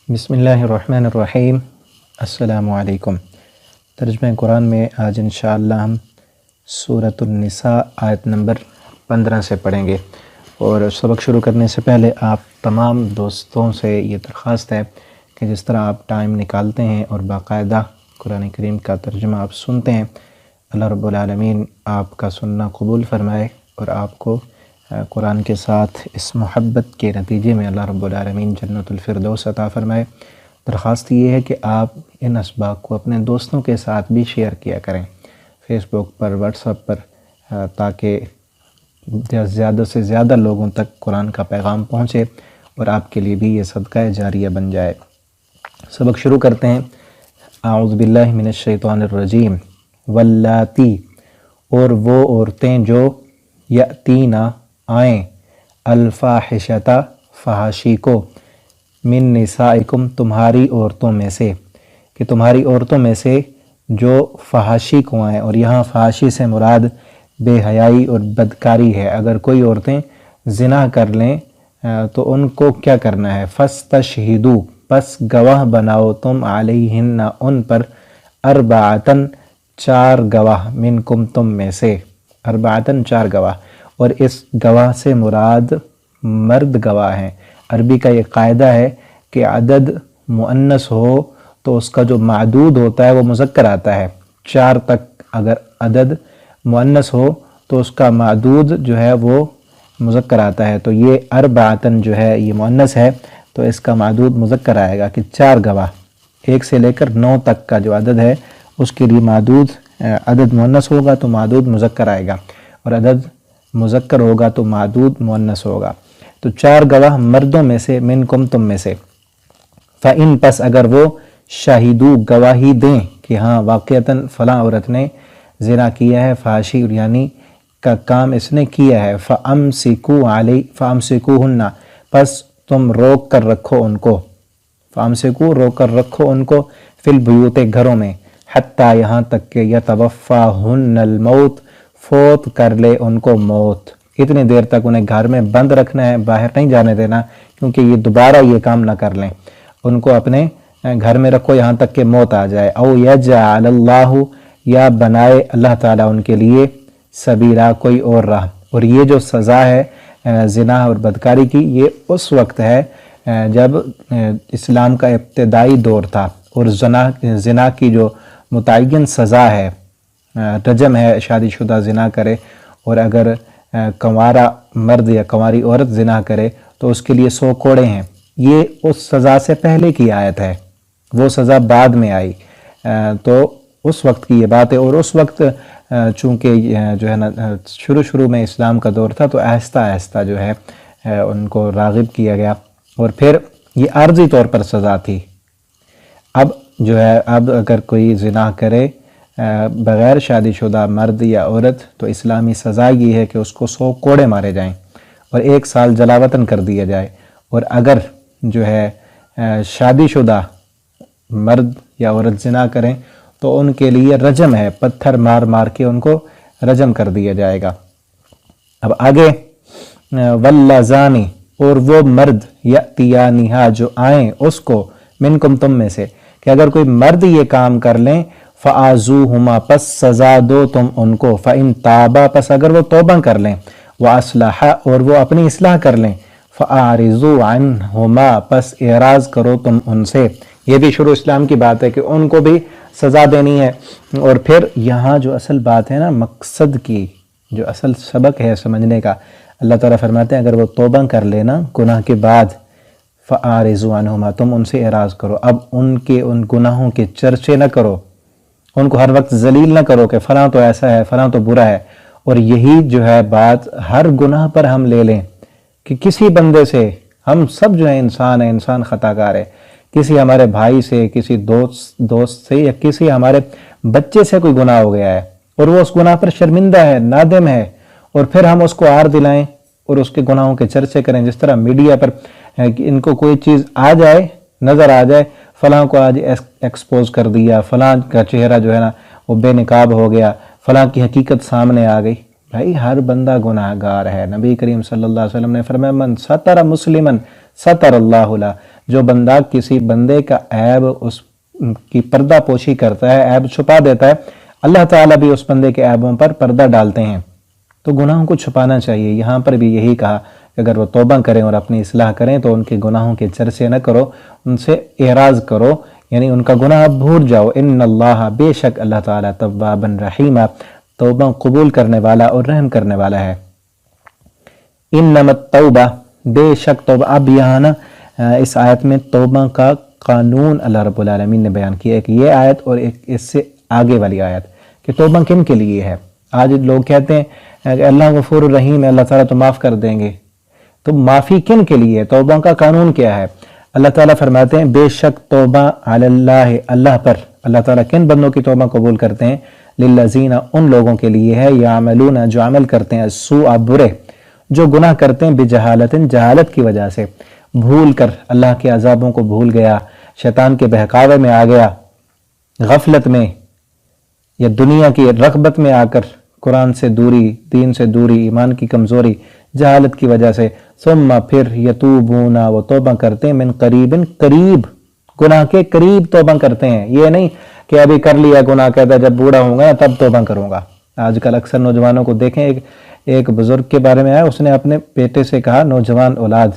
بسم اللہ الرحمن الرحیم۔ السلام علیکم۔ ترجمہ قرآن میں آج انشاءاللہ ہم سورۃ النساء آیت نمبر 15 سے پڑھیں گے، اور سبق شروع کرنے سے پہلے آپ تمام دوستوں سے یہ درخواست ہے کہ جس طرح آپ ٹائم نکالتے ہیں اور باقاعدہ قرآن کریم کا ترجمہ آپ سنتے ہیں، اللہ رب العالمین آپ کا سننا قبول فرمائے اور آپ کو قرآن کے ساتھ اس محبت کے نتیجے میں اللہ رب العالمین جنت الفردوس عطا فرمائے۔ درخواست یہ ہے کہ آپ ان اسباق کو اپنے دوستوں کے ساتھ بھی شیئر کیا کریں، فیس بک پر، واٹس ایپ پر، تاکہ زیادہ سے زیادہ لوگوں تک قرآن کا پیغام پہنچے اور آپ کے لیے بھی یہ صدقہ جاریہ بن جائے۔ سبق شروع کرتے ہیں۔ اعوذ باللہ من الشیطان الرجیم۔ واللاتی، اور وہ عورتیں جو یأتینا آئیں، الفاحشۃ فحاشی کو، من نسائکم تمہاری عورتوں میں سے، کہ تمہاری عورتوں میں سے جو فحاشی کو آئیں، اور یہاں فحاشی سے مراد بے حیائی اور بدکاری ہے۔ اگر کوئی عورتیں زنا کر لیں تو ان کو کیا کرنا ہے؟ فاستشہدوا، پس گواہ بناؤ تم، علیہن ان پر، اربعۃ چار گواہ، منکم تم میں سے، اربعۃ چار گواہ، اور اس گواہ سے مراد مرد گواہ ہیں۔ عربی کا یہ قاعدہ ہے کہ عدد مؤنث ہو تو اس کا جو معدود ہوتا ہے وہ مذکر آتا ہے۔ چار تک اگر عدد مؤنث ہو تو اس کا معدود جو ہے وہ مذکر آتا ہے، تو یہ اربعۃ جو ہے یہ مؤنث ہے تو اس کا معدود مذکر آئے گا کہ چار گواہ، 1 سے لے کر 9 تک کا جو عدد ہے اس کے لیے معدود عدد مؤنث ہوگا تو معدود مذکر آئے گا، اور عدد مذکر ہوگا تو معدود مؤنث ہوگا۔ تو چار گواہ مردوں میں سے، منکم تم میں سے، فَإِن پس اگر وہ شاہدو گواہی دیں کہ ہاں واقعتاً فلاں عورت نے زنا کیا ہے، فحاشی یعنی کا کام اس نے کیا ہے، فَأَمْسِكُوهُنَّ پس تم روک کر رکھو ان کو، فَأَمْسِكُوا روک کر رکھو ان کو، فی البیوت گھروں میں، حتیٰ یہاں تک کہ یتوفاہن الموت فوت کر لے ان کو موت، اتنی دیر تک انہیں گھر میں بند رکھنا ہے، باہر نہیں جانے دینا، کیونکہ یہ دوبارہ یہ کام نہ کر لیں، ان کو اپنے گھر میں رکھو یہاں تک کہ موت آ جائے۔ او یجعل اللہ، یا بنائے اللہ تعالیٰ ان کے لیے، سبیلا کوئی اور راہ۔ اور یہ جو سزا ہے زنا اور بدکاری کی، یہ اس وقت ہے جب اسلام کا ابتدائی دور تھا، اور زنا کی جو متعین سزا ہے، رجم ہے، شادی شدہ زنا کرے، اور اگر کنوارا مرد یا کنواری عورت زنا کرے تو اس کے لیے 100 کوڑے ہیں۔ یہ اس سزا سے پہلے کی آیت ہے، وہ سزا بعد میں آئی، تو اس وقت کی یہ بات ہے۔ اور اس وقت چونکہ جو ہے نا شروع میں اسلام کا دور تھا تو آہستہ آہستہ جو ہے ان کو راغب کیا گیا، اور پھر یہ عارضی طور پر سزا تھی۔ اب جو ہے اب اگر کوئی زنا کرے بغیر شادی شدہ مرد یا عورت تو اسلامی سزا یہ ہے کہ اس کو 100 کوڑے مارے جائیں اور 1 سال جلاوطن کر دیا جائے، اور اگر جو ہے شادی شدہ مرد یا عورت زنا کریں تو ان کے لیے رجم ہے، پتھر مار مار کے ان کو رجم کر دیا جائے گا۔ اب آگے، واللذانی، اور وہ مرد، یأتیانہا جو آئیں اس کو، منکم تم میں سے، کہ اگر کوئی مرد یہ کام کر لیں، فآذوہما پس سزا دو تم ان کو، فإن تابا پس اگر وہ توبہ کر لیں، واصلحا اور وہ اپنی اصلاح کر لیں، فاعرضوا عنہما پس اعراض کرو تم ان سے۔ یہ بھی شروع اسلام کی بات ہے کہ ان کو بھی سزا دینی ہے۔ اور پھر یہاں جو اصل بات ہے نا، مقصد کی جو اصل سبق ہے سمجھنے کا، اللہ تعالیٰ فرماتے ہیں اگر وہ توبہ کر لینا گناہ کے بعد، فاعرضوا عنہما تم ان سے اعراض کرو، اب ان گناہوں کے چرچے نہ کرو، ان کو ہر وقت ذلیل نہ کرو کہ فلاں تو ایسا ہے، فلاں تو برا ہے۔ اور یہی جو ہے بات ہر گناہ پر ہم لے لیں کہ کسی بندے سے، ہم سب جو ہے انسان ہے، انسان خطا کار ہے، کسی ہمارے بھائی سے، کسی دوست سے، یا کسی ہمارے بچے سے کوئی گناہ ہو گیا ہے اور وہ اس گناہ پر شرمندہ ہے، نادم ہے، اور پھر ہم اس کو عار دلائیں اور اس کے گناہوں کے چرچے کریں، جس طرح میڈیا پر ان کو کوئی چیز آ جائے، نظر آ جائے، فلاں کو آج ایکسپوز کر دیا، فلاں کا چہرہ جو ہے نا وہ بے نقاب ہو گیا، فلاں کی حقیقت سامنے آ گئی۔ بھائی ہر بندہ گناہ گار ہے، نبی کریم صلی اللہ علیہ وسلم نے فرمایا من ستر مسلمن ستر اللہ لا، جو بندہ کسی بندے کا عیب اس کی پردہ پوشی کرتا ہے، عیب چھپا دیتا ہے، اللہ تعالیٰ بھی اس بندے کے عیبوں پر پردہ ڈالتے ہیں۔ تو گناہوں کو چھپانا چاہیے۔ یہاں پر بھی یہی کہا کہ اگر وہ توبہ کریں اور اپنی اصلاح کریں تو ان کے گناہوں کے چرچے نہ کرو، ان سے اعراض کرو، یعنی ان کا گناہ بھول جاؤ۔ ان اللہ، بے شک اللہ تعالیٰ، توابا رحیمہ، توبہ قبول کرنے والا اور رحم کرنے والا ہے۔ انما التوبہ، بے شک توبہ۔ اب یہاں نا اس آیت میں توبہ کا قانون اللہ رب العالمین نے بیان کیا، ایک یہ آیت اور ایک اس سے آگے والی آیت، کہ توبہ کن کے لیے ہے۔ آج لوگ کہتے ہیں کہ اللہ غفور الرحیم ہے، اللہ تعالیٰ تو معاف کر دیں گے، تو معافی کن کے لیے ہے؟ توبہ کا قانون کیا ہے؟ اللہ تعالیٰ فرماتے ہیں بے شک توبہ علی اللہ، اللہ پر، اللہ تعالیٰ کن بندوں کی توبہ قبول کرتے ہیں؟ للذین، ان لوگوں کے لیے ہے، یعملون، جو عمل کرتے ہیں، السوء، برے، جو گناہ کرتے ہیں، بجہالت، جہالت کی وجہ سے، بھول کر، اللہ کے عذابوں کو بھول گیا، شیطان کے بہکاوے میں آ گیا، غفلت میں یا دنیا کی رغبت میں آ کر، قرآن سے دوری، دین سے دوری، ایمان کی کمزوری، جہالت کی وجہ سے، ثم، پھر، یتوبون، وہ توبہ کرتے ہیں، من قریب، قریب، گناہ کے قریب توبہ کرتے ہیں۔ یہ نہیں کہ ابھی کر لیا گناہ، کہتا ہے جب بوڑھا ہوں گا تب توبہ کروں گا۔ آج کل اکثر نوجوانوں کو دیکھیں، ایک بزرگ کے بارے میں آیا، اس نے اپنے بیٹے سے کہا، نوجوان اولاد،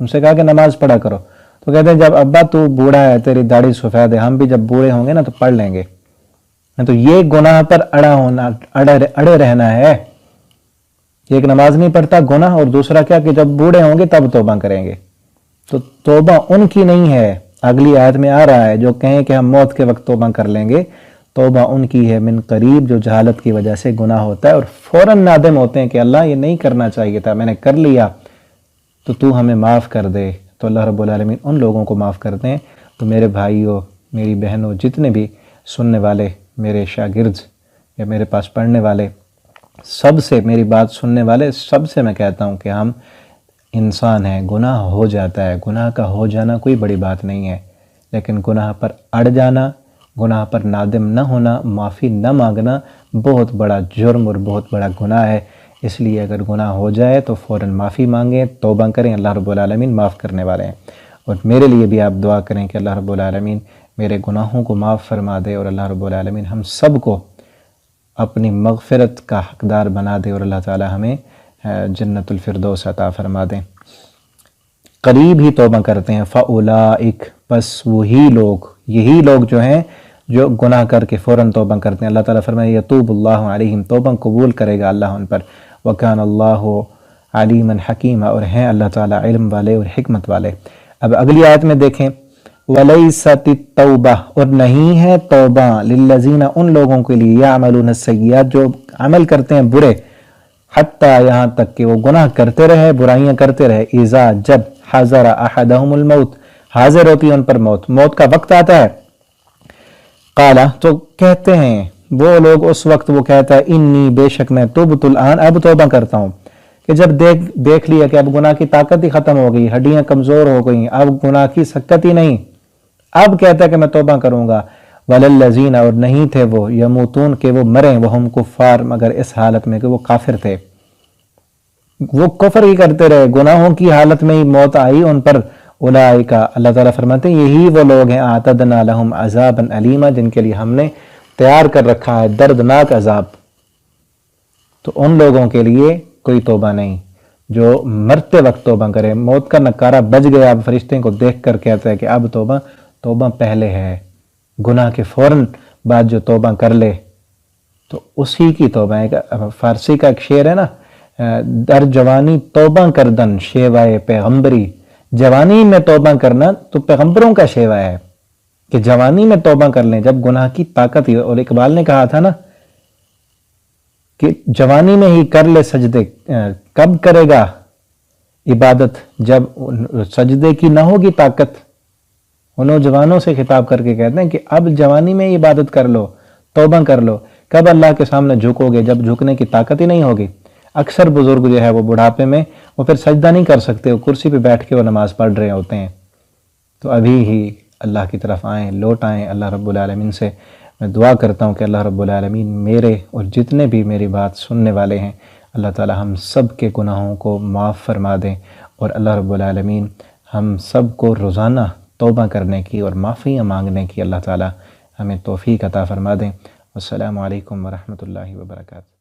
ان سے کہا کہ نماز پڑھا کرو، تو کہتے ہیں جب ابا تو بوڑھا ہے، تیری داڑھی سفید ہے، ہم بھی جب بوڑھے ہوں گے نا تو پڑھ لیں گے۔ تو یہ گناہ پر اڑے رہنا ہے۔ ایک نماز نہیں پڑھتا گناہ، اور دوسرا کیا کہ جب بوڑھے ہوں گے تب توبہ کریں گے۔ تو توبہ ان کی نہیں ہے، اگلی آیت میں آ رہا ہے، جو کہیں کہ ہم موت کے وقت توبہ کر لیں گے، توبہ ان کی ہے من قریب، جو جہالت کی وجہ سے گناہ ہوتا ہے اور فوراً نادم ہوتے ہیں کہ اللہ یہ نہیں کرنا چاہیے تھا، میں نے کر لیا، تو ہمیں معاف کر دے۔ تو اللہ رب العالمین ان لوگوں کو معاف کرتے ہیں۔ تو میرے بھائیوں، میری بہنوں، جتنے بھی سننے والے میرے شاگرد یا میرے پاس پڑھنے والے، سب سے، میری بات سننے والے سب سے میں کہتا ہوں کہ ہم انسان ہیں، گناہ ہو جاتا ہے، گناہ کا ہو جانا کوئی بڑی بات نہیں ہے، لیکن گناہ پر اڑ جانا، گناہ پر نادم نہ ہونا، معافی نہ مانگنا بہت بڑا جرم اور بہت بڑا گناہ ہے۔ اس لیے اگر گناہ ہو جائے تو فوراً معافی مانگیں، توبہ کریں، اللہ رب العالمین معاف کرنے والے ہیں۔ اور میرے لیے بھی آپ دعا کریں کہ اللہ رب العالمین میرے گناہوں کو معاف فرما دے، اور اللہ رب العالمین ہم سب کو اپنی مغفرت کا حقدار بنا دے، اور اللہ تعالی ہمیں جنت الفردوس عطا فرما دیں۔ قریب ہی توبہ کرتے ہیں، فَأُولَئِكَ، پس وہی لوگ، یہی لوگ جو ہیں جو گناہ کر کے فوراً توبہ کرتے ہیں، اللہ تعالیٰ فرمائے یتوب اللہ علیہم، توبہ قبول کرے گا اللہ ان پر، وَكَانَ اللَّهُ عَلِيمًا حَكِيمًا، اور ہیں اللہ تعالیٰ علم والے اور حکمت والے۔ اب اگلی آیت میں دیکھیں، وَلَيْسَتِ التَّوْبَةُ، اور نہیں ہے توبہ، لِلَّذِينَ، ان لوگوں کے لیے، يَعْمَلُونَ السَّيِّئَاتِ، جو عمل کرتے ہیں برے، حتیٰ یہاں تک کہ وہ گناہ کرتے رہے، برائیاں کرتے رہے، اذا، جب، حضر احدہم الموت، حاضر ہوتی ہے ان پر موت، موت کا وقت آتا ہے، قالا، تو کہتے ہیں وہ لوگ اس وقت، وہ کہتا ہے انی، بے شک میں، تبت الآن، اب توبہ کرتا ہوں، کہ جب دیکھ لیا کہ اب گناہ کی طاقت ہی ختم ہو گئی، ہڈیاں کمزور ہو گئیں، اب گناہ کی سکت ہی نہیں، اب کہتا ہے کہ میں توبہ کروں گا۔ وَلَلَّذِينَ، اور نہیں تھے وہ، یموتون، کہ وہ مریں، وہم کفار، مگر اس حالت میں کہ وہ کافر تھے، وہ کفر ہی کرتے رہے، گناہوں کی حالت میں ہی موت آئی ان پر۔ اولئک، اللہ تعالیٰ فرماتے ہیں یہی وہ لوگ ہیں، اعتدنا لہم عذابا علیما، جن کے لیے ہم نے تیار کر رکھا ہے دردناک عذاب۔ تو ان لوگوں کے لیے کوئی توبہ نہیں جو مرتے وقت توبہ کرے، موت کا نکارہ بج گیا، اب فرشتے کو دیکھ کر کہتا ہے کہ اب توبہ پہلے ہے، گناہ کے فوراً بعد جو توبہ کر لے تو اسی کی توبہ ہے۔ فارسی کا ایک شعر ہے نا، در جوانی توبہ کردن شیوائے پیغمبری، جوانی میں توبہ کرنا تو پیغمبروں کا شیوا ہے کہ جوانی میں توبہ کر لیں جب گناہ کی طاقت ہی۔ اور اقبال نے کہا تھا نا کہ جوانی میں ہی کر لے سجدے، کب کرے گا عبادت جب سجدے کی نہ ہوگی طاقت۔ انہوں جوانوں سے خطاب کر کے کہتے ہیں کہ اب جوانی میں ہی عبادت کر لو، توبہ کر لو، کب اللہ کے سامنے جھکو گے جب جھکنے کی طاقت ہی نہیں ہوگی۔ اکثر بزرگ جو ہے وہ بڑھاپے میں وہ پھر سجدہ نہیں کر سکتے، وہ کرسی پہ بیٹھ کے وہ نماز پڑھ رہے ہوتے ہیں۔ تو ابھی ہی اللہ کی طرف آئیں، لوٹ آئیں اللہ رب العالمین سے۔ میں دعا کرتا ہوں کہ اللہ رب العالمین میرے اور جتنے بھی میری بات سننے والے ہیں، اللہ تعالی ہم سب کے گناہوں کو معاف فرما دیں، اور اللہ رب العالمین ہم سب کو روزانہ توبہ کرنے کی اور معافیاں مانگنے کی اللہ تعالی ہمیں توفیق عطا فرما دیں۔ السلام علیکم ورحمۃ اللہ وبرکاتہ۔